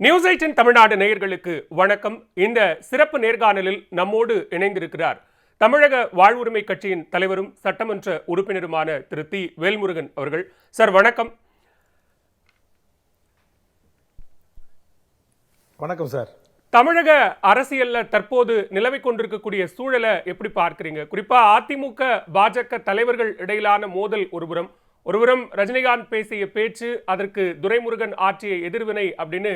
News 18 Tamil Nadu நேயர்களுக்கு வணக்கம். இந்த சிறப்பு நேர்காணலில் நம்மோடு இணைந்திருக்கிறார் தமிழக வாழ்வுரிமை கட்சியின் தலைவரும் சட்டமன்ற உறுப்பினருமான திரு தி. வேல்முருகன் அவர்கள். சார் வணக்கம். வணக்கம் சார். தமிழக அரசியல்ல தற்போது நிலவை கொண்டிருக்கக்கூடிய சூழலை எப்படி பார்க்கிறீங்க? குறிப்பா அதிமுக பாஜக தலைவர்கள் இடையிலான மோதல் ஒருபுறம் ரஜினிகாந்த் பேசிய பேச்சு, அதற்கு துரைமுருகன் ஆற்றிய எதிர்வினை அப்படின்னு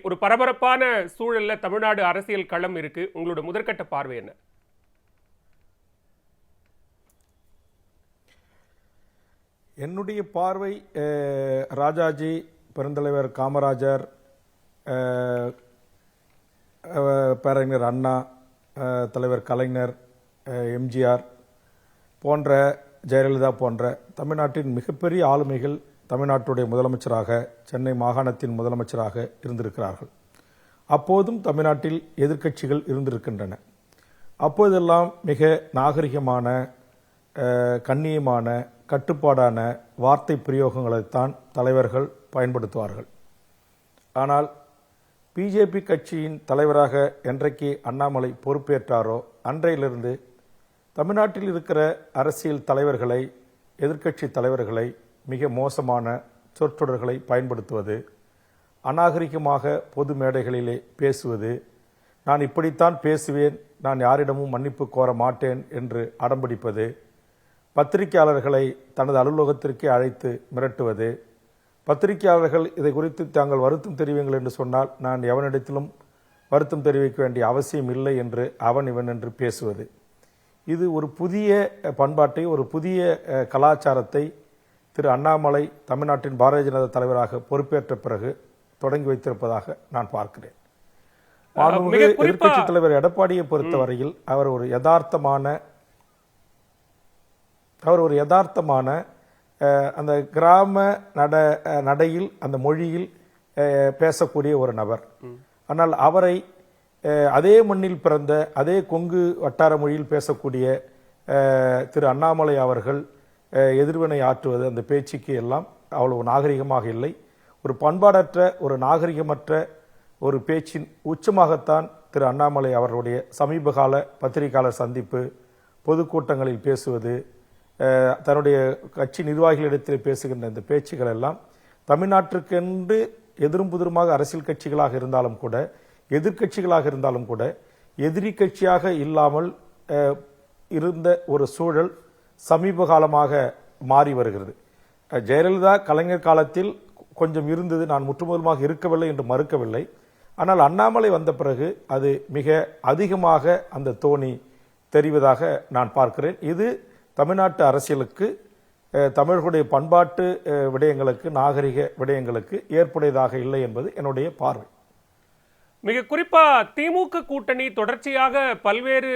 ஒரு பரபரப்பான சூழல்ல தமிழ்நாடு அரசியல் களம் இருக்கு. உங்களோட முதற்கட்ட பார்வை என்ன? என்னுடைய பார்வை, ராஜாஜி, பெருந்தலைவர் காமராஜர், பேரறிஞர் அண்ணா, தலைவர் கலைஞர், எம்ஜிஆர் போன்ற, ஜெயலலிதா போன்ற தமிழ்நாட்டின் மிகப்பெரிய ஆளுமைகள் தமிழ்நாட்டுடைய முதலமைச்சராக, சென்னை மாகாணத்தின் முதலமைச்சராக இருந்திருக்கிறார்கள். அப்போதும் தமிழ்நாட்டில் எதிர்க்கட்சிகள் இருந்திருக்கின்றன. அப்போதெல்லாம் மிக நாகரிகமான, கண்ணியமான, கட்டுப்பாடான வார்த்தை பிரயோகங்களைத்தான் தலைவர்கள் பயன்படுத்துவார்கள். ஆனால் பிஜேபி கட்சியின் தலைவராக என்றைக்கு அண்ணாமலை பொறுப்பேற்றாரோ அன்றையிலிருந்து தமிழ்நாட்டில் இருக்கிற அரசியல் தலைவர்களை, எதிர்க்கட்சி தலைவர்களை மிக மோசமான சொற்றொடர்களை பயன்படுத்துவது, அநாகரிகமாக பொது மேடைகளிலே பேசுவது, நான் இப்படித்தான் பேசுவேன், நான் யாரிடமும் மன்னிப்பு கோர மாட்டேன் என்று அடம்பிடிப்பது, பத்திரிகையாளர்களை தனது அலுவலகத்திற்கே அழைத்து மிரட்டுவது, பத்திரிகையாளர்கள் இதை குறித்து தாங்கள் வருத்தம் தெரிவிங்கள் என்று சொன்னால் நான் எவனிடத்திலும் வருத்தம் தெரிவிக்க வேண்டிய அவசியம் இல்லை என்று அவன் இவன் என்று பேசுவது. இது ஒரு புதிய பண்பாட்டை, ஒரு புதிய கலாச்சாரத்தை திரு அண்ணாமலை தமிழ்நாட்டின் பாரதிய ஜனதா தலைவராக பொறுப்பேற்ற பிறகு தொடங்கி வைத்திருப்பதாக நான் பார்க்கிறேன். எதிர்க்கட்சி தலைவர் எடப்பாடியை பொறுத்தவரையில் அவர் ஒரு யதார்த்தமான அந்த கிராம நடையில், அந்த மொழியில் பேசக்கூடிய ஒரு நபர். ஆனால் அவரை அதே மண்ணில் பிறந்த, அதே கொங்கு வட்டார மொழியில் பேசக்கூடிய திரு அண்ணாமலை அவர்கள் எதிர்வினை ஆற்றுவது, அந்த பேச்சுக்கு எல்லாம் அவ்வளவு நாகரிகமாக இல்லை. ஒரு பண்பாடற்ற, ஒரு நாகரிகமற்ற ஒரு பேச்சின் உச்சமாகத்தான் திரு அண்ணாமலை அவர்களுடைய சமீபகால பத்திரிகையாளர் சந்திப்பு, பொதுக்கூட்டங்களில் பேசுவது, தன்னுடைய கட்சி நிர்வாகிகளிடத்தில் பேசுகின்ற இந்த பேச்சுகள் எல்லாம் தமிழ்நாட்டிற்கென்று எதிரும் புதிருமாக அரசியல் கட்சிகளாக இருந்தாலும் கூட, எதிர்கட்சிகளாக இருந்தாலும் கூட, எதிரி கட்சியாக இல்லாமல் இருந்த ஒரு சூழல் சமீப காலமாக மாறி வருகிறது. ஜெயலலிதா கலைஞர் காலத்தில் கொஞ்சம் இருந்தது, நான் முற்றுமுதலுமாக இருக்கவில்லை என்று மறுக்கவில்லை. ஆனால் அண்ணாமலை வந்த பிறகு அது மிக அதிகமாக அந்த தோணி தெரிவதாக நான் பார்க்கிறேன். இது தமிழ்நாட்டு அரசியலுக்கு, தமிழர்களுடைய பண்பாட்டு விடயங்களுக்கு, நாகரிக விடயங்களுக்கு ஏற்புடையதாக இல்லை என்பது என்னுடைய பார்வை. மிக குறிப்பா திமுக கூட்டணி தொடர்ச்சியாக பல்வேறு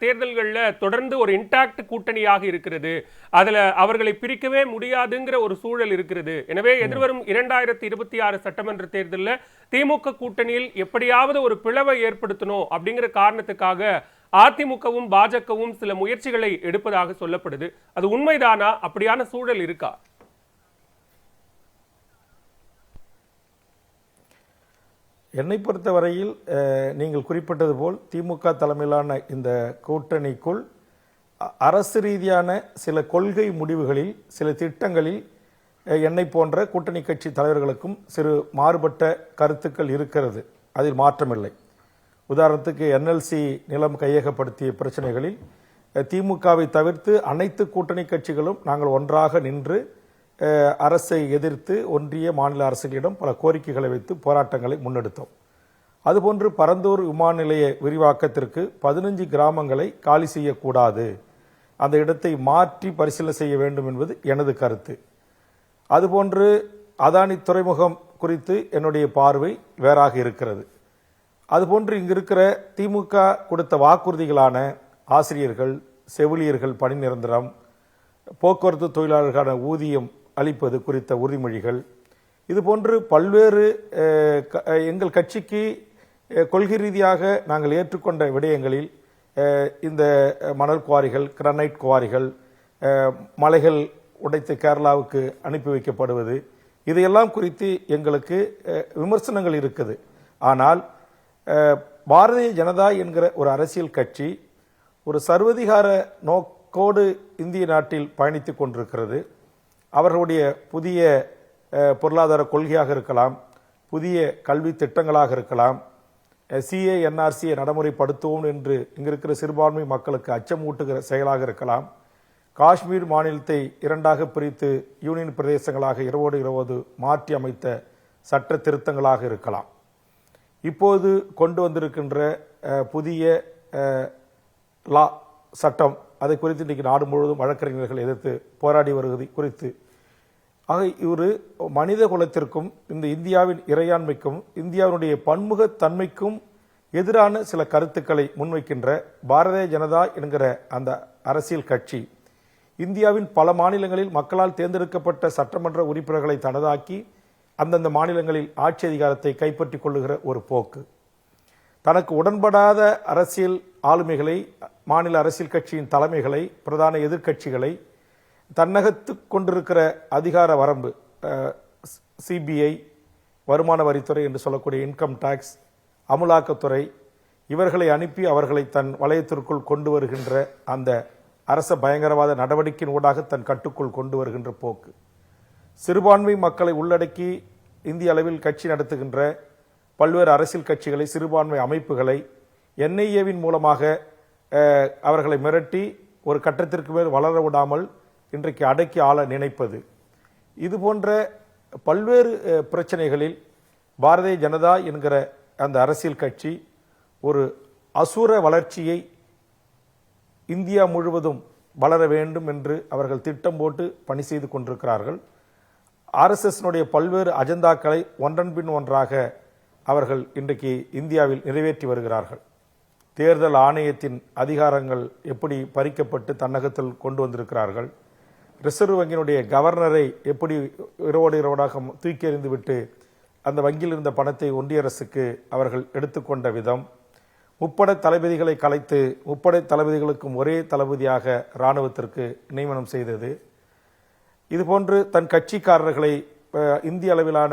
தேர்தல்களில் தொடர்ந்து ஒரு இன்டாக்ட் கூட்டணியாக இருக்கிறது. அதுல அவர்களை பிரிக்கவே முடியாதுங்கிற ஒரு சூழல் இருக்கிறது. எனவே எதிர்வரும் 2026 சட்டமன்ற தேர்தலில் திமுக கூட்டணியில் எப்படியாவது ஒரு பிளவை ஏற்படுத்தணும் அப்படிங்கிற காரணத்துக்காக அதிமுகவும் பாஜகவும் சில முயற்சிகளை எடுப்பதாக சொல்லப்படுது. அது உண்மைதானா? அப்படியான சூழல் இருக்கா? என்னை பொறுத்தவரையில் நீங்கள் குறிப்பிட்டது போல் திமுக தலைமையிலான இந்த கூட்டணிக்குள் அரசு ரீதியான சில கொள்கை முடிவுகளில், சில திட்டங்களில் என்னை போன்ற கூட்டணி கட்சி தலைவர்களுக்கும் சிறு மாறுபட்ட கருத்துக்கள் இருக்கிறது. அதில் மாற்றமில்லை. உதாரணத்துக்கு NLC நிலம் கையகப்படுத்திய பிரச்சனைகளில் திமுகவை தவிர்த்து அனைத்து கூட்டணி கட்சிகளும் நாங்கள் ஒன்றாக நின்று அரசை எதிர்த்து ஒன்றிய மாநில அரசுகளிடம் பல கோரிக்கைகளை வைத்து போராட்டங்களை முன்னெடுத்தோம். அதுபோன்று பரந்தூர் விமான நிலைய விரிவாக்கத்திற்கு 15 கிராமங்களை காலி செய்யக்கூடாது, அந்த இடத்தை மாற்றி பரிசீலனை செய்ய வேண்டும் என்பது எனது கருத்து. அதுபோன்று அதானி துறைமுகம் குறித்து என்னுடைய பார்வை வேறாக இருக்கிறது. அதுபோன்று இங்கு இருக்கிற திமுக கொடுத்த வாக்குறுதிகளான ஆசிரியர்கள், செவிலியர்கள் பணி நிரந்தரம், போக்குவரத்து தொழிலாளர்களுக்கான ஊதியம் அளிப்பது குறித்த உறுதிமொழிகள், இதுபோன்று பல்வேறு எங்கள் கட்சிக்கு கொள்கை ரீதியாக நாங்கள் ஏற்றுக்கொண்ட விடயங்களில் இந்த மணல் குவாரிகள், கிரானைட் குவாரிகள், மலைகள் உடைத்து கேரளாவுக்கு அனுப்பி வைக்கப்படுவது, இதையெல்லாம் குறித்து எங்களுக்கு விமர்சனங்கள் இருக்குது. ஆனால் பாரதிய ஜனதா என்கிற ஒரு அரசியல் கட்சி ஒரு சர்வதிகார நோக்கோடு இந்திய நாட்டில் பயணித்துக் கொண்டிருக்கிறது. அவர்களுடைய புதிய பொருளாதார கொள்கையாக இருக்கலாம், புதிய கல்வி திட்டங்களாக இருக்கலாம், சிஏ என்ஆர்சியை நடைமுறைப்படுத்துவோம் என்று இங்கிருக்கிற சிறுபான்மை மக்களுக்கு அச்சமூட்டுகிற செயலாக இருக்கலாம், காஷ்மீர் மாநிலத்தை இரண்டாக பிரித்து யூனியன் பிரதேசங்களாக 20 மாற்றி அமைத்த சட்ட திருத்தங்களாக இருக்கலாம். இப்போது கொண்டு வந்திருக்கின்ற புதிய லா சட்டம், அதை குறித்து இன்றைக்கு நாடு முழுவதும் வழக்கறிஞர்கள் எதிர்த்து போராடி வருவது குறித்து, ஆக இவர் மனித குலத்திற்கும் இந்த இந்தியாவின் இறையாண்மைக்கும் இந்தியாவினுடைய பன்முகத்தன்மைக்கும் எதிரான சில கருத்துக்களை முன்வைக்கின்ற பாரதிய ஜனதா என்கிற அந்த அரசியல் கட்சி இந்தியாவின் பல மாநிலங்களில் மக்களால் தேர்ந்தெடுக்கப்பட்ட சட்டமன்ற உறுப்பினர்களை தனதாக்கி அந்தந்த மாநிலங்களில் ஆட்சி அதிகாரத்தை கைப்பற்றிக் கொள்ளுகிற ஒரு போக்கு, தனக்கு உடன்படாத அரசியல் ஆளுமைகளை, மாநில அரசியல் கட்சியின் தலைமைகளை, பிரதான எதிர்க்கட்சிகளை, தன்னகத்து கொண்டிருக்கிற அதிகார வரம்பு, சிபிஐ, வருமான வரித்துறை என்று சொல்லக்கூடிய இன்கம் டாக்ஸ், அமுலாக்கத்துறை, இவர்களை அனுப்பி அவர்களை தன் வலயத்திற்குள் கொண்டு வருகின்ற அந்த அரச பயங்கரவாத நடவடிக்கையின் ஊடாக தன் கட்டுக்குள் கொண்டு வருகின்ற போக்கு, சிறுபான்மை மக்களை உள்ளடக்கி இந்திய அளவில் கட்சி நடத்துகின்ற பல்வேறு அரசியல் கட்சிகளை, சிறுபான்மை அமைப்புகளை என்ஐஏவின் மூலமாக அவர்களை மிரட்டி ஒரு கட்டத்திற்கு மேல் வளர விடாமல் இன்றைக்கு அடக்கி ஆள நினைப்பது, இது போன்ற பல்வேறு பிரச்சனைகளில் பாரதிய ஜனதா என்கிற அந்த அரசியல் கட்சி ஒரு அசுர வளர்ச்சியை இந்தியா முழுவதும் வளர வேண்டும் என்று அவர்கள் திட்டம் போட்டு பணி செய்து கொண்டிருக்கிறார்கள். ஆர்எஸ்எஸ்னுடைய பல்வேறு அஜெண்டாக்களை ஒன்றன் பின் ஒன்றாக அவர்கள் இன்றைக்கு இந்தியாவில் நிறைவேற்றி வருகிறார்கள். தேர்தல் ஆணையத்தின் அதிகாரங்கள் எப்படி பறிக்கப்பட்டு தன்னகத்தில் கொண்டு வந்திருக்கிறார்கள், ரிசர்வ் வங்கியினுடைய கவர்னரை எப்படி இரவோடாக தூக்கி எறிந்துவிட்டு அந்த வங்கியில் இருந்த பணத்தை ஒன்றிய அரசுக்கு அவர்கள் எடுத்துக்கொண்ட விதம், முப்படை தளபதிகளை கலைத்து முப்படை தளபதிகளுக்கும் ஒரே தளபதியாக இராணுவத்திற்கு நியமனம் செய்தது, இதுபோன்று தன் கட்சிக்காரர்களை இந்திய அளவிலான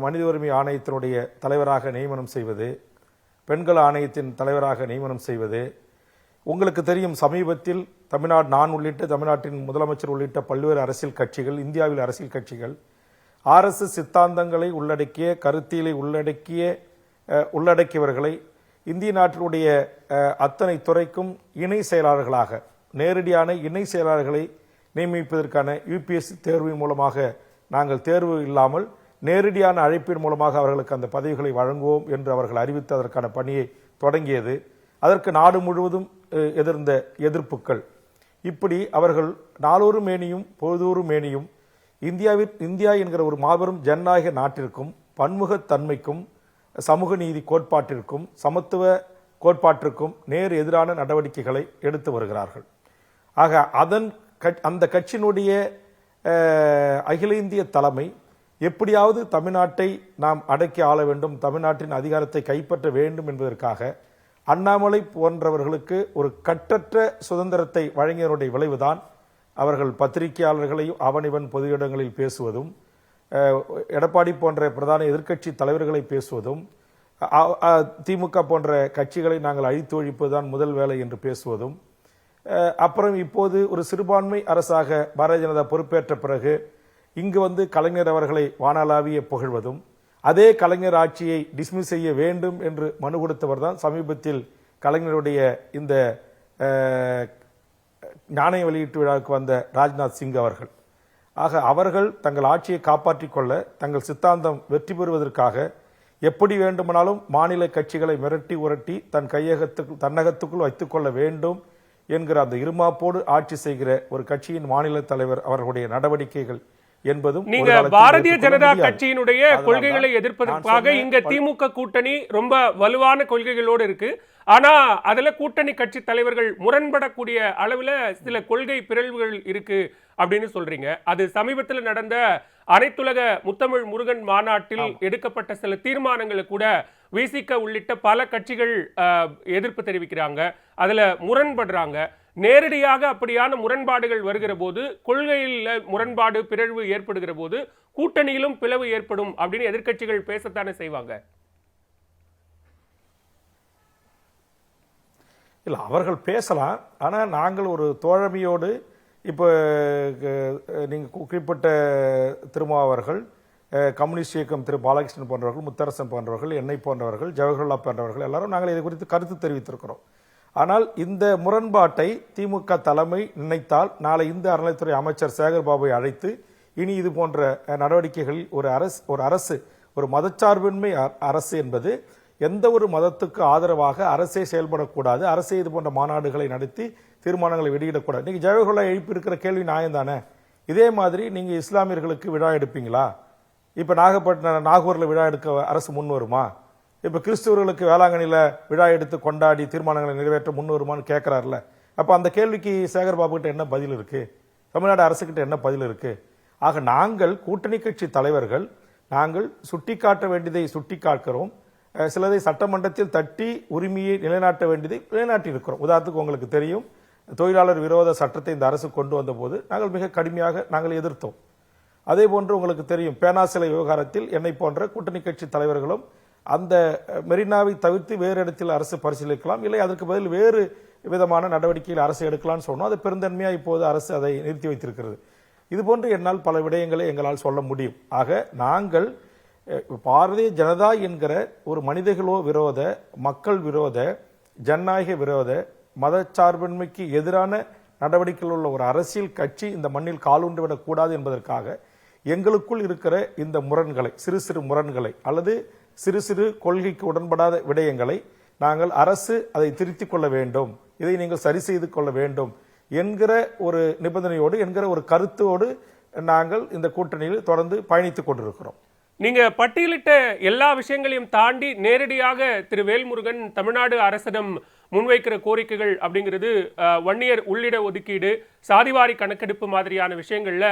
மனித உரிமை ஆணையத்தினுடைய தலைவராக நியமனம் செய்வது, பெண்கள் ஆணையத்தின் தலைவராக நியமனம் செய்வது. உங்களுக்கு தெரியும், சமீபத்தில் தமிழ்நாடு, நான் உள்ளிட்ட தமிழ்நாட்டின் முதலமைச்சர் உள்ளிட்ட பல்வேறு அரசியல் கட்சிகள், இந்தியாவில் அரசியல் கட்சிகள் ஆர்எஸ்எஸ் சித்தாந்தங்களை உள்ளடக்கிய, கருத்தியலை உள்ளடக்கியவர்களை இந்திய நாட்டினுடைய அத்தனை துறைக்கும் இணை செயலாளர்களாக, நேரடியான இணை செயலாளர்களை நியமிப்பதற்கான யுபிஎஸ்சி தேர்வின் மூலமாக நாங்கள் தேர்வு இல்லாமல் நேரடியான அழைப்பின் மூலமாக அவர்களுக்கு அந்த பதவிகளை வழங்குவோம் என்று அவர்கள் அறிவித்து அதற்கான பணியை தொடங்கியது. அதற்கு நாடு முழுவதும் எதிர்ந்த எதிர்ப்புகள், இப்படி அவர்கள் நாளொரு மேனியும் பொழுதொரு மேனியும் இந்தியா என்கிற ஒரு மாபெரும் ஜனநாயக நாட்டிற்கும் பன்முகத்தன்மைக்கும் சமூக நீதி கோட்பாட்டிற்கும் சமத்துவ கோட்பாட்டிற்கும் நேர் எதிரான நடவடிக்கைகளை எடுத்து வருகிறார்கள். ஆக அந்த கட்சியினுடைய அகில இந்திய தலைமை எப்படியாவது தமிழ்நாட்டை நாம் அடக்கி ஆள வேண்டும், தமிழ்நாட்டின் அதிகாரத்தை கைப்பற்ற வேண்டும் என்பதற்காக அண்ணாமலை போன்றவர்களுக்கு ஒரு கட்டற்ற சுதந்திரத்தை வழங்கியவருடைய விளைவுதான் அவர்கள் பத்திரிகையாளர்களையும் அவனிவன் பொது இடங்களில் பேசுவதும், எடப்பாடி போன்ற பிரதான எதிர்க்கட்சி தலைவர்களை பேசுவதும், திமுக போன்ற கட்சிகளை நாங்கள் அழித்து ஒழிப்பதுதான் முதல் வேலை என்று பேசுவதும், அப்புறம் இப்போது ஒரு சிறுபான்மை அரசாக பாரதிய ஜனதா பொறுப்பேற்ற பிறகு இங்கு வந்து கலைஞர் அவர்களை வானளாவிய புகழ்வதும், அதே கலைஞர் ஆட்சியை டிஸ்மிஸ் செய்ய வேண்டும் என்று மனு கொடுத்தவர் தான் சமீபத்தில் கலைஞருடைய இந்த நாணய வெளியீட்டு விழாவுக்கு வந்த ராஜ்நாத் சிங் அவர்கள். ஆக அவர்கள் தங்கள் ஆட்சியை காப்பாற்றிக் கொள்ள, தங்கள் சித்தாந்தம் வெற்றி பெறுவதற்காக எப்படி வேண்டுமானாலும் மாநில கட்சிகளை மிரட்டி உரட்டி தன்னகத்துக்குள் வைத்துக் கொள்ள வேண்டும் என்கிற அந்த இருமாப்போடு ஆட்சி செய்கிற ஒரு கட்சியின் மாநில தலைவர் அவர்களுடைய நடவடிக்கைகள் என்பதும், நீங்க பாரதிய ஜனதா கட்சியினுடைய கொள்கைகளை எதிர்ப்பதற்காக இங்க திமுக கூட்டணி ரொம்ப வலுவான கொள்கைகளோடு இருக்கு. ஆனா அதுல கூட்டணி கட்சி தலைவர்கள் முரண்படக்கூடிய அளவுல சில கொள்கை பிறழ்வுகள் இருக்கு அப்படின்னு சொல்றீங்க. அது சமீபத்தில் நடந்த அனைத்துலக முத்தமிழ் முருகன் மாநாட்டில் எடுக்கப்பட்ட சில தீர்மானங்களை கூட விசிக உள்ளிட்ட பல கட்சிகள் எதிர்ப்பு தெரிவிக்கிறாங்க, அதுல முரண்படுறாங்க. நேரடியாக அப்படியான முரண்பாடுகள் வருகிற போது, கொள்கையில் முரண்பாடு பிறழ்வு ஏற்படுகிற போது கூட்டணியிலும் பிளவு ஏற்படும் அப்படின்னு எதிர்க்கட்சிகள் பேசத்தானே செய்வாங்க. இல்லை, அவர்கள் பேசலாம். ஆனால் நாங்கள் ஒரு தோழமையோடு இப்போ நீங்கள் குறிப்பிட்ட திருமாவர்கள், கம்யூனிஸ்ட் இயக்கம் திரு பாலகிருஷ்ணன் போன்றவர்கள், முத்தரசன் போன்றவர்கள், என்னை போன்றவர்கள், ஜவஹர்லா போன்றவர்கள் எல்லாரும் நாங்கள் இது குறித்து கருத்து தெரிவித்திருக்கிறோம். ஆனால் இந்த முரண்பாட்டை திமுக தலைமை நினைத்தால் நாளை இந்து அறநிலைத்துறை அமைச்சர் சேகர் பாபுவை அழைத்து இனி இது போன்ற நடவடிக்கைகளில் ஒரு அரசு ஒரு மதச்சார்பின்மை அரசு என்பது எந்த ஒரு மதத்துக்கு ஆதரவாக அரசே செயல்படக்கூடாது, அரசே இது போன்ற மாநாடுகளை நடத்தி தீர்மானங்களை வெளியிடக்கூடாது. நீங்க ஜவஹர்லா எழுப்பி இருக்கிற கேள்வி நியாயம் தானே? இதே மாதிரி நீங்க இஸ்லாமியர்களுக்கு விழா எடுப்பீங்களா? இப்ப நாகூர்ல விழா எடுக்க அரசு முன் வருமா? இப்ப கிறிஸ்துவர்களுக்கு வேளாங்கண்ணில விழா எடுத்து கொண்டாடி தீர்மானங்களை நிறைவேற்ற முன் வருமான்னு கேட்கிறாருல. அப்ப அந்த கேள்விக்கு சேகர் பாபு கிட்ட என்ன பதில் இருக்கு? தமிழ்நாடு அரசு கிட்ட என்ன பதில் இருக்கு? ஆக நாங்கள் கூட்டணி கட்சி தலைவர்கள் நாங்கள் சுட்டிக்காட்ட வேண்டியதை சுட்டிக்காட்டுகிறோம், சிலதை சட்டமன்றத்தில் தட்டி உரிமையை நிலைநாட்ட வேண்டியதை நிலைநாட்டி இருக்கிறோம். உதாரணத்துக்கு உங்களுக்கு தெரியும், தொழிலாளர் விரோத சட்டத்தை இந்த அரசு கொண்டு வந்த போது நாங்கள் மிக கடுமையாக நாங்கள் எதிர்த்தோம். அதே போன்று உங்களுக்கு தெரியும், பேனா சிலை விவகாரத்தில் என்னை போன்ற கூட்டணி கட்சி தலைவர்களும் அந்த மெரினாவை தவிர்த்து வேறு இடத்தில் அரசு பரிசீலிக்கலாம், இல்லை அதற்கு பதில் வேறு விதமான நடவடிக்கையில் அரசு எடுக்கலாம்னு சொன்னோம். அது பெருந்தன்மையா இப்போது அரசு அதை நிறுத்தி வைத்திருக்கிறது. இது போன்று என்னால் பல விடயங்களை எங்களால் சொல்ல முடியும். ஆக நாங்கள் பாரதிய ஜனதா என்கிற ஒரு மனிதர்களோ விரோத, மக்கள் விரோத, ஜனநாயக விரோத, மதச்சார்பின்மைக்கு எதிரான நடவடிக்கைகள் உள்ள ஒரு அரசியல் கட்சி இந்த மண்ணில் காலூன்றி விடக்கூடாது என்பதற்காக எங்களுக்குள் இருக்கிற இந்த முரண்களை, சிறு சிறு முரண்களை அல்லது சிறு சிறு கொள்கைக்கு உடன்படாத விடயங்களை நாங்கள் அரசு அதை திருத்திக் கொள்ள வேண்டும், இதை நீங்கள் சரி செய்து கொள்ள வேண்டும் என்கிற ஒரு நிபந்தனையோடு, என்கிற ஒரு கருத்தோடு நாங்கள் இந்த கூட்டணியில் தொடர்ந்து பயணித்துக் கொண்டிருக்கிறோம். நீங்க பட்டியலிட்ட எல்லா விஷயங்களையும் தாண்டி நேரடியாக திரு வேல்முருகன் தமிழ்நாடு அரசிடம் முன்வைக்கிற கோரிக்கைகள் அப்படிங்கிறது வன்னியர் உள்ளிட ஒதுக்கீடு, சாதிவாரி கணக்கெடுப்பு மாதிரியான விஷயங்கள்ல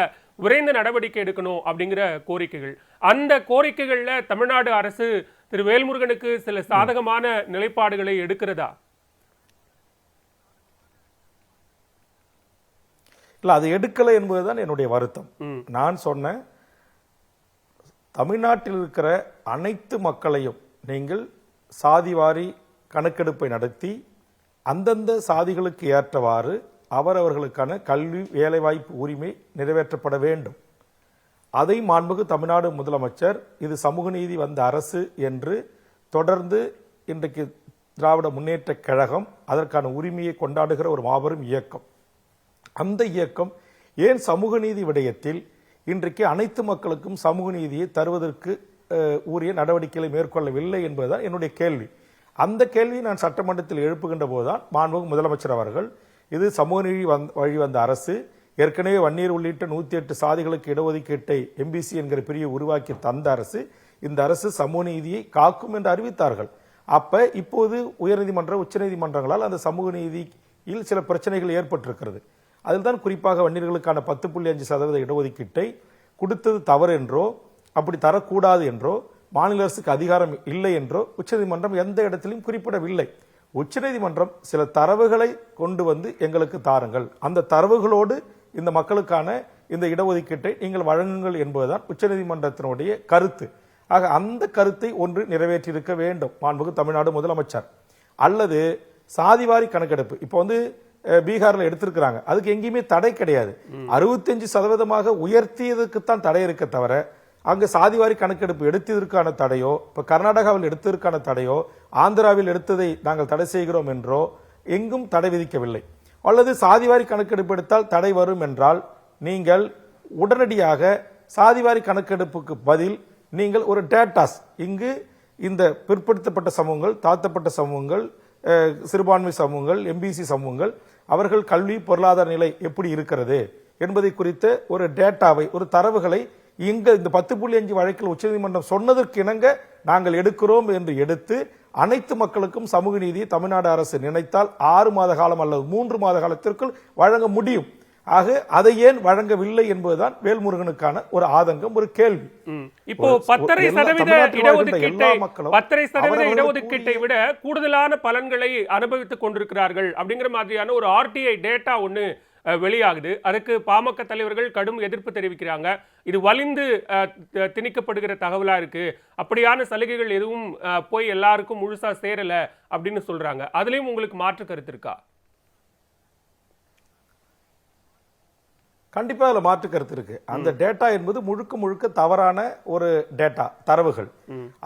விரைந்த நடவடிக்கை எடுக்கணும் அப்படிங்கிற கோரிக்கைகள். அந்த கோரிக்கைகள்ல தமிழ்நாடு அரசு திரு வேல்முருகனுக்கு சில சாதகமான நிலைப்பாடுகளை எடுக்கிறதா? இல்ல, அது எடுக்கலை என்பதுதான் என்னுடைய வருத்தம். நான் சொன்ன தமிழ்நாட்டில் இருக்கிற அனைத்து மக்களையும் நீங்கள் சாதிவாரி கணக்கெடுப்பை நடத்தி அந்தந்த சாதிகளுக்கு ஏற்றவாறு அவரவர்களுக்கான கல்வி வேலைவாய்ப்பு உரிமை நிறைவேற்றப்பட வேண்டும். அதை மாண்புமிகு தமிழ்நாடு முதலமைச்சர் இது சமூக நீதி வந்த அரசு என்று தொடர்ந்து இன்றைக்கு திராவிட முன்னேற்ற கழகம் அதற்கான உரிமையை கொண்டாடுகிற ஒரு மாபெரும் இயக்கம். அந்த இயக்கம் ஏன் சமூக நீதி விடயத்தில் இன்றைக்கு அனைத்து மக்களுக்கும் சமூக நீதியை தருவதற்கு உரிய நடவடிக்கைகளை மேற்கொள்ளவில்லை என்பதுதான் என்னுடைய கேள்வி. அந்த கேள்வியை நான் சட்டமன்றத்தில் எழுப்புகின்ற போதுதான் மாண்புமிகு முதலமைச்சர் அவர்கள் இது சமூக நீதி வழி வந்த அரசு, ஏற்கனவே வன்னியர் உள்ளிட்ட 108 சாதிகளுக்கு இடஒதுக்கீட்டை எம்பிசி என்கிற பிரிவை உருவாக்கி தந்த அரசு, இந்த அரசு சமூக நீதியை காக்கும் என்று அறிவித்தார்கள். அப்ப இப்போது உயர்நீதிமன்ற உச்சநீதிமன்றங்களால் அந்த சமூக நீதியில் சில பிரச்சனைகள் ஏற்பட்டிருக்கிறது. அதில் தான் குறிப்பாக வன்னியர்களுக்கான 10.5% இடஒதுக்கீட்டை கொடுத்தது தவறு என்றோ, அப்படி தரக்கூடாது என்றோ, மாநில அரசுக்கு அதிகாரம் இல்லை என்றோ உச்சநீதிமன்றம் எந்த இடத்திலும் குறிப்பிடவில்லை. உச்சநீதிமன்றம் சில தரவுகளை கொண்டு வந்து எங்களுக்கு தாருங்கள், அந்த தரவுகளோடு இந்த மக்களுக்கான இந்த இடஒதுக்கீட்டை நீங்கள் வழங்குங்கள் என்பதுதான் உச்சநீதிமன்றத்தினுடைய கருத்து. ஆக அந்த கருத்தை ஒன்று நிறைவேற்றியிருக்க வேண்டும் மாண்புமிகு தமிழ்நாடு முதலமைச்சர். அல்லது சாதிவாரி கணக்கெடுப்பு இப்போ பீகார்ல எடுத்திருக்கிறாங்க, அதுக்கு எங்கேயுமே தடை கிடையாது. 65% உயர்த்தியதுக்குத்தான் தடை இருக்க தவிர அங்கு சாதிவாரி கணக்கெடுப்பு எடுத்ததற்கான தடையோ, இப்ப கர்நாடகாவில் எடுத்ததற்கான தடையோ, ஆந்திராவில் எடுத்ததை நாங்கள் தடை செய்கிறோம் என்றோ எங்கும் தடை விதிக்கவில்லை. அல்லது சாதிவாரி கணக்கெடுப்பு எடுத்தால் தடை வரும் என்றால் நீங்கள் உடனடியாக சாதிவாரி கணக்கெடுப்புக்கு பதில் நீங்கள் ஒரு டேட்டாஸ், இங்கு இந்த பிற்படுத்தப்பட்ட சமூகங்கள், தாழ்த்தப்பட்ட சமூகங்கள், சிறுபான்மை சமூகங்கள், எம்பிசி சமூகங்கள், அவர்கள் கல்வி பொருளாதார நிலை எப்படி இருக்கிறது என்பதை குறித்த ஒரு டேட்டாவை, ஒரு தரவுகளை இங்க இந்த 10.5 வழக்கில் உச்சநீதிமன்றம் சொன்னதற்கு இணங்க நாங்கள் எடுக்கிறோம் என்று எடுத்து அனைத்து மக்களுக்கும் சமூக நீதியை தமிழ்நாடு அரசு நினைத்தால் 6 மாத காலம் அல்லது 3 மாத காலத்திற்குள் வழங்க முடியும். ஆக அதை ஏன் வழங்கவில்லை என்பதுதான் வேல்முருகனுக்கான ஒரு ஆதங்கம், ஒரு கேள்வி. இப்போ 10% இடஒதுக்கீட்டை விட கூடுதலான பலன்களை அனுபவித்துக் கொண்டிருக்கிறார்கள் அப்படிங்கிற மாதிரியான ஒரு ஆர்டிஐ டேட்டா ஒண்ணு வெளியாகுது. அதுக்கு பாமக தலைவர்கள் கடும் எதிர்ப்பு தெரிவிக்கிறாங்க. இது வலிந்து திணிக்கப்படுகிற தகவலா இருக்கு, அப்படியான சலுகைகள் எதுவும் போய் எல்லாருக்கும் முழுசா சேரல அப்படின்னு சொல்றாங்க. அதுலயும் உங்களுக்கு மாற்று கருத்து இருக்கா? கண்டிப்பா அதுல மாற்று கருத்து இருக்கு. அந்த டேட்டா என்பது முழுக்க முழுக்க தவறான ஒரு டேட்டா, தரவுகள்.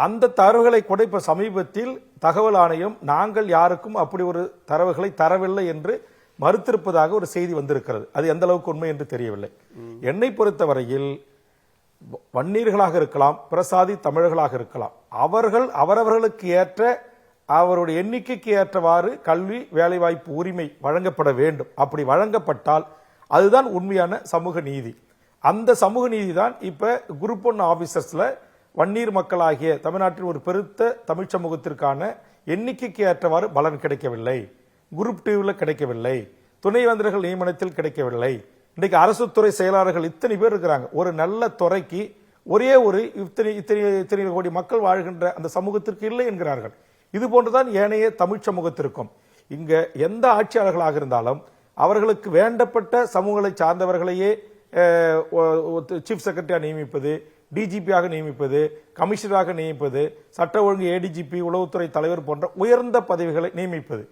அந்த தரவுகளை கூட இப்ப சமீபத்தில் தகவல் ஆணையம் நாங்கள் யாருக்கும் அப்படி ஒரு தரவுகளை தரவில்லை என்று மறுத்திருப்பதாக ஒரு செய்தி வந்திருக்கிறது. அது எந்த அளவுக்கு உண்மை என்று தெரியவில்லை. என்னை பொறுத்தவரையில் வன்னியர்களாக இருக்கலாம், பிரசாதி தமிழர்களாக இருக்கலாம், அவர்கள் அவரவர்களுக்கு ஏற்ற அவருடைய எண்ணிக்கைக்கு ஏற்றவாறு கல்வி வேலைவாய்ப்பு உரிமை வழங்கப்பட வேண்டும். அப்படி வழங்கப்பட்டால் அதுதான் உண்மையான சமூக நீதி. அந்த சமூக நீதி தான் இப்ப குரூப் 1 ஆபீசர்ஸ்ல வன்னியர் மக்களாகிய தமிழ்நாட்டில் ஒரு பெருத்த தமிழ் சமூகத்திற்கான எண்ணிக்கைக்கு ஏற்றவாறு பலன் கிடைக்கவில்லை, குரூப் 2 கிடைக்கவில்லை, துணைவேந்தர்கள் நியமனத்தில் கிடைக்கவில்லை. இன்னைக்கு அரசு துறை செயலாளர்கள் இத்தனை பேர் இருக்கிறாங்க. ஒரு நல்ல துறைக்கு ஒரே ஒரு இத்தனை கோடி மக்கள் வாழ்கின்ற அந்த சமூகத்திற்கு இல்லை என்கிறார்கள். இது போன்றுதான் ஏனைய தமிழ் சமூகத்திற்கும். இங்க எந்த ஆட்சியாளர்களாக இருந்தாலும் அவர்களுக்கு வேண்டப்பட்ட சமூகங்களை சார்ந்தவர்களையே சீஃப் செக்ரட்டரியாக நியமிப்பது, டிஜிபியாக நியமிப்பது, கமிஷனராக நியமிப்பது, சட்ட ஒழுங்கு ஏடிஜிபி, உளவுத்துறை தலைவர் போன்ற உயர்ந்த பதவிகளை நியமிப்பது.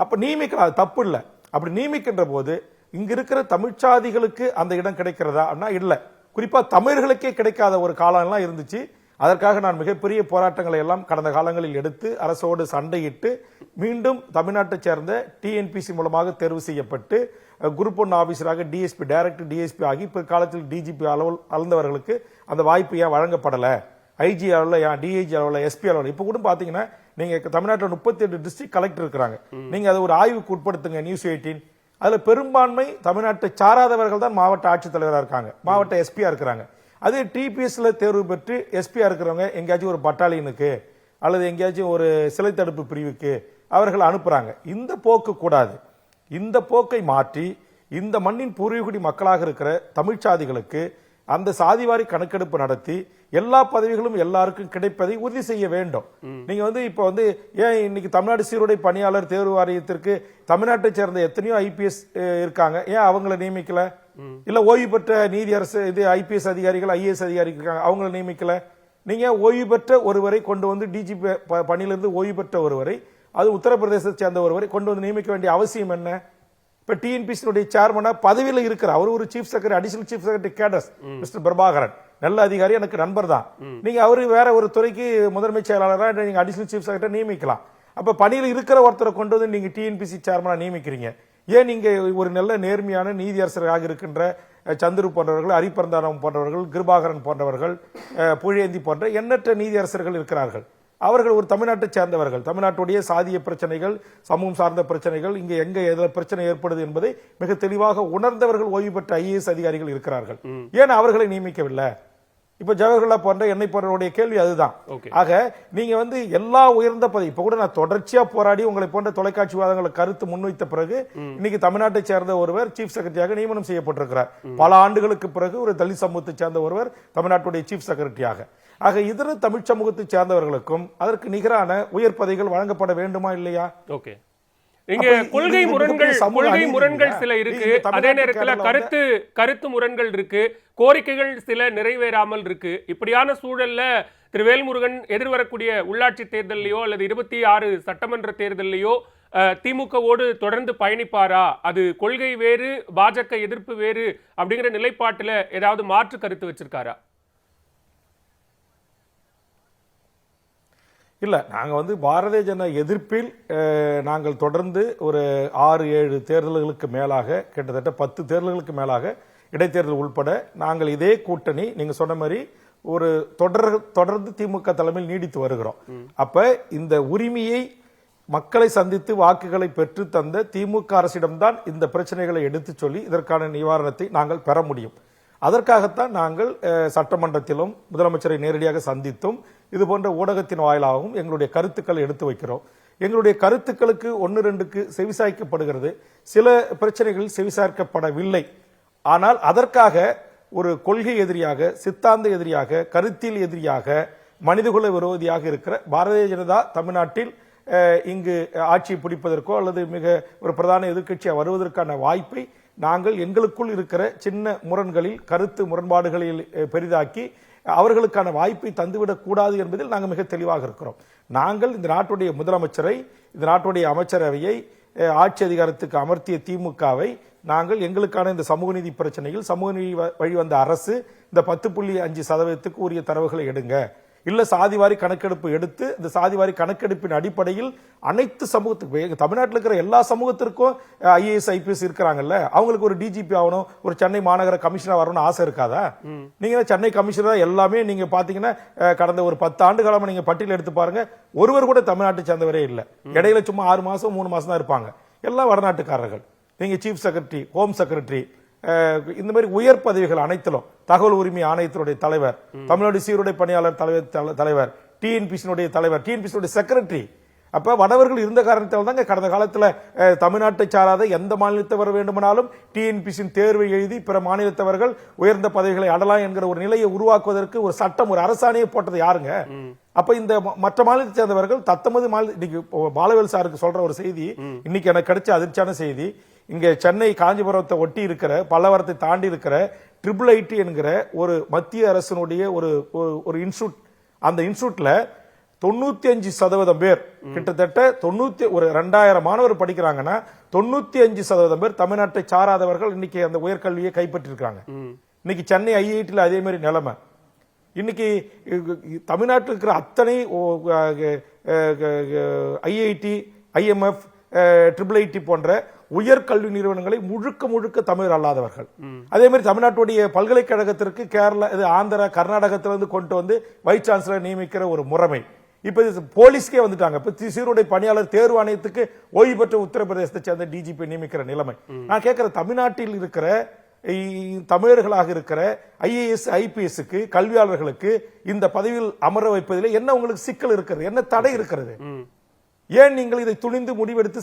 அப்ப நியமிக்கலாம், தப்பு இல்லை. அப்படி நியமிக்கின்ற போது இங்க இருக்கிற தமிழ்ச்சாதிகளுக்கு அந்த இடம் கிடைக்கிறதா? இல்ல. குறிப்பா தமிழர்களுக்கே கிடைக்காத ஒரு காலம் எல்லாம் இருந்துச்சு. அதற்காக நான் மிகப்பெரிய போராட்டங்களை எல்லாம் கடந்த காலங்களில் எடுத்து அரசோடு சண்டையிட்டு மீண்டும் தமிழ்நாட்டை சேர்ந்த டிஎன்பிசி மூலமாக தேர்வு செய்யப்பட்டு குரூப் 1 ஆபீசராக டிஎஸ்பி, டைரக்டர் டிஎஸ்பி ஆகி பிற்காலத்தில் டிஜிபி அளந்தவர்களுக்கு அந்த வாய்ப்பு ஏன் வழங்கப்படல? ஐஜி அளவில், ஏன் டிஐஜி அளவில், எஸ்பி அளவில்? இப்ப கூட பாத்தீங்கன்னா நீங்க தமிழ்நாட்டில் 38 டிஸ்ட்ரிக்ட் கலெக்டர் இருக்கிறாங்க. நீங்க அதை ஒரு ஆய்வுக்கு உட்படுத்துங்க. நியூஸ் 18 அதுல பெரும்பான்மை தமிழ்நாட்டை சாராதவர்கள் தான் மாவட்ட ஆட்சித்தலைவராக இருக்காங்க, மாவட்ட எஸ்பியா இருக்கிறாங்க. அதே டிபிஎஸ்ல தேர்வு பெற்று எஸ்பியா இருக்கிறவங்க எங்கேயாச்சும் ஒரு பட்டாலியனுக்கு அல்லது எங்கேயாச்சும் ஒரு சிலை தடுப்பு பிரிவுக்கு அவர்கள் அனுப்புறாங்க. இந்த போக்கு கூடாது. இந்த போக்கை மாற்றி இந்த மண்ணின் பூர்வீகுடி மக்களாக இருக்கிற தமிழ்ச்சாதிகளுக்கு அந்த சாதிவாரி கணக்கெடுப்பு நடத்தி எல்லா பதவிகளும் எல்லாருக்கும் கிடைப்பதை உறுதி செய்ய வேண்டும். நீங்க இப்ப ஏன் இன்னைக்கு தமிழ்நாடு சீருடை பணியாளர் தேர்வு வாரியத்திற்கு தமிழ்நாட்டை சேர்ந்த எத்தனையோ ஐபிஎஸ் இருக்காங்க, ஏன் அவங்களை நியமிக்கல? இல்ல ஓய்வு பெற்ற நீதி அரசு ஐபிஎஸ் அதிகாரிகள், ஐஏஎஸ் அதிகாரிகள் இருக்காங்க, அவங்களை நியமிக்கல? நீங்க ஓய்வு பெற்ற ஒருவரை கொண்டு வந்து டிஜிபி பணியிலிருந்து ஓய்வு பெற்ற ஒருவரை, அது உத்தரப்பிரதேசத்தை சேர்ந்த ஒருவரை கொண்டு வந்து நியமிக்க வேண்டிய அவசியம் என்ன? இப்ப டிஎன்பிசி சேர்மனா பதவியில் இருக்கிற அவர் ஒரு chief secretary, additional chief secretary cadres mister Prabhakaran, நல்ல அதிகாரி, எனக்கு நண்பர் தான். நீங்க அவரு வேற ஒரு துறைக்கு முதன்மை செயலாளராக நீங்க அடிஷனல் சீஃப் செக்ரட்டரி நியமிக்கலாம். அப்ப பணியில் இருக்கிற ஒருத்தரை கொண்டு வந்து நீங்க டிஎன்பிசி சேர்மனா நியமிக்கிறீங்க. ஏன் நீங்க ஒரு நல்ல நேர்மையான நீதியரசராக இருக்கின்ற சந்துரு போன்றவர்கள், அரிப்பரந்தானம் போன்றவர்கள், கிருபாகரன் போன்றவர்கள், புழியேந்தி போன்ற எண்ணற்ற நீதியரசர்கள் இருக்கிறார்கள். அவர்கள் ஒரு தமிழ்நாட்டை சேர்ந்தவர்கள். தமிழ்நாட்டுடைய சாதிய பிரச்சனைகள், சமூகம் சார்ந்த பிரச்சனைகள், இங்க எங்க எதில் பிரச்சனை ஏற்படுது என்பதை மிக தெளிவாக உணர்ந்தவர்கள் ஓய்வு பெற்ற ஐஏஎஸ் அதிகாரிகள் இருக்கிறார்கள். ஏன் அவர்களை நியமிக்கவில்லை? இப்ப ஜவஹர்லால் போன்ற என்னை போன்றவருடைய கேள்வி அதுதான். ஆக நீங்க எல்லா உயர்ந்த பதவி, இப்ப கூட நான் தொடர்ச்சியா போராடி உங்களை போன்ற தொலைக்காட்சி வாதங்களை கருத்து முன்வைத்த பிறகு இன்னைக்கு தமிழ்நாட்டை சேர்ந்த ஒருவர் சீஃப் செக்ரட்டரியாக நியமனம் செய்யப்பட்டிருக்கிறார். பல ஆண்டுகளுக்கு பிறகு ஒரு தலித் சமூகத்தை சேர்ந்த ஒருவர் தமிழ்நாட்டுடைய சீஃப் செக்ரட்டரியாக. ஆக இதர தமிழ் சமூகத்தை சேர்ந்தவர்களுக்கும் அதற்கு நிகரான உயர் பதவிகள் வழங்கப்பட வேண்டுமா இல்லையா? ஓகே, இங்க கொள்கை முரண்கள் சில இருக்கு, அதே நேரத்தில் கருத்து முரண்கள் இருக்கு, கோரிக்கைகள் சில நிறைவேறாமல் இருக்கு. இப்படியான சூழல்ல திரு வேல்முருகன் எதிர்வரக்கூடிய உள்ளாட்சி தேர்தலையோ அல்லது 26 சட்டமன்ற தேர்தலையோ திமுகவோடு தொடர்ந்து பயணிப்பாரா? அது கொள்கை வேறு, பாஜக எதிர்ப்பு வேறு அப்படிங்கிற நிலைப்பாட்டில் ஏதாவது மாற்று கருத்து வச்சிருக்காரா? இல்ல, நாங்க பாரதிய ஜனதா எதிர்ப்பில் நாங்கள் தொடர்ந்து ஒரு 6-7 தேர்தல்களுக்கு மேலாக, கிட்டத்தட்ட 10 தேர்தல்களுக்கு மேலாக, இடைத்தேர்தல் உள்பட நாங்கள் இதே கூட்டணி நீங்க சொன்ன மாதிரி ஒரு தொடர்ந்து திமுக தலைமையில் நீடித்து வருகிறோம். அப்ப இந்த உரிமையை மக்களை சந்தித்து வாக்குகளை பெற்று தந்த திமுக அரசிடம்தான் இந்த பிரச்சனைகளை எடுத்து சொல்லி இதற்கான நிவாரணத்தை நாங்கள் பெற முடியும். அதற்காகத்தான் நாங்கள் சட்டமன்றத்திலும் முதலமைச்சரை நேரடியாக சந்தித்தும் இது போன்ற ஊடகத்தின் வாயிலாகவும் எங்களுடைய கருத்துக்களை எடுத்து வைக்கிறோம். எங்களுடைய கருத்துக்களுக்கு 1-2க்கு செவிசாய்க்கப்படுகிறது, சில பிரச்சனைகளில் செவிசாய்க்கப்படவில்லை. ஆனால் அதற்காக ஒரு கொள்கை எதிரியாக, சித்தாந்த எதிரியாக, கருத்தியல் எதிரியாக, மனிதகுல விரோதியாக இருக்கிற பாரதிய ஜனதா தமிழ்நாட்டில் இங்கு ஆட்சியை பிடிப்பதற்கோ அல்லது மிக ஒரு பிரதான எதிர்க்கட்சியாக வருவதற்கான வாய்ப்பை நாங்கள் எங்களுக்குள் இருக்கிற சின்ன முரண்களில் கருத்து முரண்பாடுகளில் பெரிதாக்கி அவர்களுக்கான வாய்ப்பை தந்துவிடக் கூடாது என்பதில் நாங்கள் மிக தெளிவாக இருக்கிறோம். நாங்கள் இந்த நாட்டுடைய முதலமைச்சரை, இந்த நாட்டுடைய அமைச்சரவையை, ஆட்சி அதிகாரத்துக்கு அமர்த்திய திமுகவை நாங்கள் எங்களுக்கான இந்த சமூக நீதி பிரச்சனையில் சமூக நீதி வழி வந்த அரசு இந்த 10.5% உரிய தரவுகளை எடுங்க, இல்ல சாதிவாரி கணக்கெடுப்பு எடுத்து இந்த சாதிவாரி கணக்கெடுப்பின் அடிப்படையில் அனைத்து சமூகத்துக்கு, தமிழ்நாட்டில் இருக்கிற எல்லா சமூகத்திற்கும் IAS IPS இருக்கிறாங்கல்ல, அவங்களுக்கு ஒரு DGP ஆகணும், ஒரு சென்னை மாநகர கமிஷனர் வரணும்னு ஆசை இருக்காதா? நீங்க சென்னை கமிஷனர் எல்லாமே நீங்க பாத்தீங்கன்னா கடந்த ஒரு 10 ஆண்டு காலமா நீங்க பட்டியல் எடுத்து பாருங்க, ஒருவர் கூட தமிழ்நாட்டை சேர்ந்தவரே இல்லை. இடையில சும்மா 6 மாசம் 3 மாசம் தான் இருப்பாங்க, எல்லாம் வடநாட்டுக்காரர்கள். நீங்க சீஃப் செக்ரட்டரி, ஹோம் செக்ரட்டரி, இந்த மாதிரி உயர் பதவிகள் அனைத்திலும், தகவல் உரிமை ஆணையத்தினுடைய தலைவர், தமிழ்நாடு சீருடை பணியாளர் தலைவர், TNPC தலைவர், TNPC செக்ரட்டரி. அப்ப வடவர்கள் இருந்த காரணத்தால் தாங்க கடந்த காலத்துல தமிழ்நாட்டை சாராத எந்த மாநிலத்தவர் வேண்டுமானாலும் TNPC தேர்வை எழுதி பிற மாநிலத்தவர்கள் உயர்ந்த பதவிகளை அடலாம் என்கிற ஒரு நிலையை உருவாக்குவதற்கு ஒரு சட்டம், ஒரு அரசாணையை போட்டது யாருங்க? அப்ப இந்த மற்ற மாநிலத்தை சேர்ந்தவர்கள் தத்தமது மாநில, இன்னைக்கு பாலவேல் சாருக்கு சொல்ற ஒரு செய்தி இன்னைக்கு எனக்கு கிடைச்ச அதிர்ச்சியான செய்தி. இங்க சென்னை காஞ்சிபுரத்தை ஒட்டி இருக்கிற, பல்லவரத்தை தாண்டி இருக்கிற IIIT என்கிற ஒரு மத்திய அரசினுடைய ஒரு இன்ஸ்டியூட், அந்த இன்ஸ்டியூட்ல 95% பேர், கிட்டத்தட்ட 2000 மாணவர் படிக்கிறாங்கன்னா 95% பேர் தமிழ்நாட்டை சாராதவர்கள் இன்னைக்கு அந்த உயர்கல்வியை கைப்பற்றி இருக்காங்க. இன்னைக்கு சென்னை IITல அதே மாதிரி நிலைமை. இன்னைக்கு தமிழ்நாட்டில் இருக்கிற அத்தனை IIT, IMF, IIIT போன்ற உயர்கல்வி நிறுவனங்களை முழுக்க தமிழர் அல்லாதவர்கள். அதே மாதிரி தமிழ்நாட்டுடைய பல்கலைக்கழகத்திற்கு கேரளா, ஆந்திரா, கர்நாடகத்திலிருந்து கொண்டு வந்து வைஸ் சான்சலர் நியமிக்கிற ஒரு முறைமை இப்ப போலீஸ்க்கே வந்துட்டாங்க. இப்ப சீருடை பணியாளர் தேர்வு ஆணையத்துக்கு ஓய்வு பெற்ற உத்தரப்பிரதேசத்தை சேர்ந்த DGP நியமிக்கிற நிலைமை. நான் கேட்கிற, தமிழ்நாட்டில் இருக்கிற தமிழர்களாக இருக்கிற IAS IPSக்கு, கல்வியாளர்களுக்கு இந்த பதவியில் அமர வைப்பதில் என்ன உங்களுக்கு சிக்கல் இருக்கிறது? என்ன தடை இருக்கிறது? ஏன் நீங்கள் இதை துணிந்து முடிவெடுத்து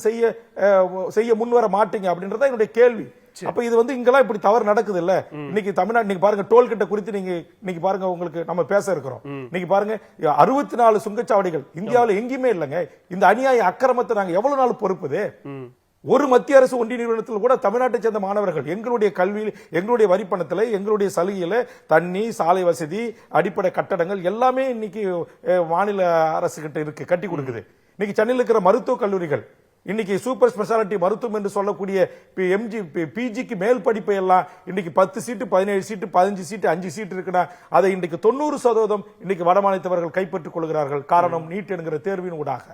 செய்ய முன்வர மாட்டீங்க அப்படின்றத என்னுடைய கேள்வி. அப்ப இது இங்கெல்லாம் இப்படி தவறு நடக்குது இல்ல. இன்னைக்கு தமிழ்நாடு நீங்க பாருங்க, டோல்கேட்ட குறித்து நீங்க பாருங்க, உங்களுக்கு நம்ம பேச இருக்கிறோம். நீங்க பாருங்க 64 சுங்கச்சாவடிகள் இந்தியாவில் எங்கேயுமே இல்லைங்க. இந்த அநியாய அக்கிரமத்தை நாங்க எவ்வளவு நாள் பொறுப்பது? ஒரு மத்திய அரசு ஒன்றிய நிறுவனத்தில் கூட தமிழ்நாட்டை சேர்ந்த மாணவர்கள் எங்களுடைய கல்வியில், எங்களுடைய வரிப்பணத்தில், எங்களுடைய சலுகையில தண்ணி, சாலை வசதி, அடிப்படை கட்டடங்கள் எல்லாமே இன்னைக்கு மாநில அரசு கிட்ட இருக்கு, கட்டி கொடுக்குது. இன்னைக்கு சென்னையில் இருக்கிற மருத்துவ கல்லூரிகள் இன்னைக்கு சூப்பர் ஸ்பெஷாலிட்டி மருத்துவம் என்று சொல்லக்கூடிய PGக்கு மேல் படிப்பை எல்லாம் இன்னைக்கு 10 சீட்டு, 17 சீட்டு, 15 சீட்டு, 5 சீட்டு இருக்குன்னா அதை இன்னைக்கு 90% இன்னைக்கு வடமாநிலத்தவர்கள் கைப்பற்றிக் கொள்கிறார்கள். காரணம் நீட் என்கிற தேர்வின் ஊடாக.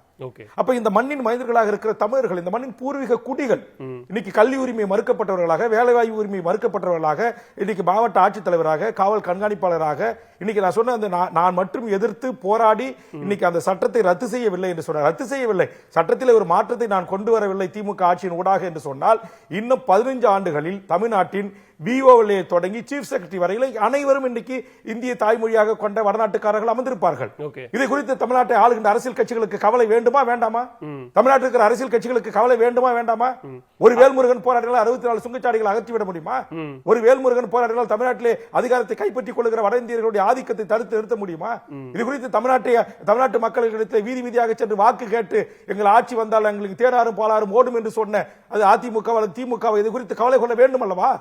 அப்ப இந்த மண்ணின் மனிதர்களாக இருக்கிற தமிழர்கள், இந்த மண்ணின் பூர்வீக குடிகள் இன்னைக்கு கல்வி உரிமை மறுக்கப்பட்டவர்களாக, வேலைவாய்ப்பு உரிமை மறுக்கப்பட்டவர்களாக, இன்னைக்கு மாவட்ட ஆட்சித்தலைவராக, காவல் கண்காணிப்பாளராக, இன்னைக்கு நான் சொன்ன அந்த நான் மட்டும் எதிர்த்து போராடி இன்னைக்கு அந்த சட்டத்தை ரத்து செய்யவில்லை என்று சொன்னார். ரத்து செய்யவில்லை, சட்டத்தில் ஒரு மாற்றத்தை நான் கொண்டு வரவில்லை திமுக ஆட்சியின் ஊடாக என்று சொன்னால், இன்னும் 15 ஆண்டுகளில் தமிழ்நாட்டின் BOவிலே தொடங்கி சீஃப் செக்ரட்டரி வரையில அனைவரும் இன்னைக்கு இந்திய தாய்மொழியாக கொண்ட வடநாட்டுக்காரர்கள் அமர்ந்திருப்பார்கள். இதை குறித்து தமிழ்நாட்டை ஆளுகின்ற அரசியல் கட்சிகளுக்கு கவலை வேண்டுமா வேண்டாமா? தமிழ்நாட்டில் இருக்கிற அரசியல் கட்சிகளுக்கு கவலை வேண்டுமா வேண்டாமா? ஒரு வேல்முருகன் போராடினால் 64 சுங்கச்சாவடிகளை அகற்றிவிட முடியுமா? ஒரு வேல்முருகன் போராடினால் தமிழ்நாட்டிலே அதிகாரத்தை கைப்பற்றிக் கொள்கிற வட இந்தியர்களுடைய ஆதிக்கத்தை தடுத்து நிறுத்த முடியுமா? இது குறித்து தமிழ்நாட்டு மக்களிடத்தில் வீதி வீதியாக சென்று வாக்கு கேட்டு எங்கள் ஆட்சி வந்தால் எங்களுக்கு தேனாரும் பாலாரும் ஓடும் என்று சொன்ன அது அதிமுக, திமுக இது குறித்து கவலை கொள்ள வேண்டும் அல்லவா?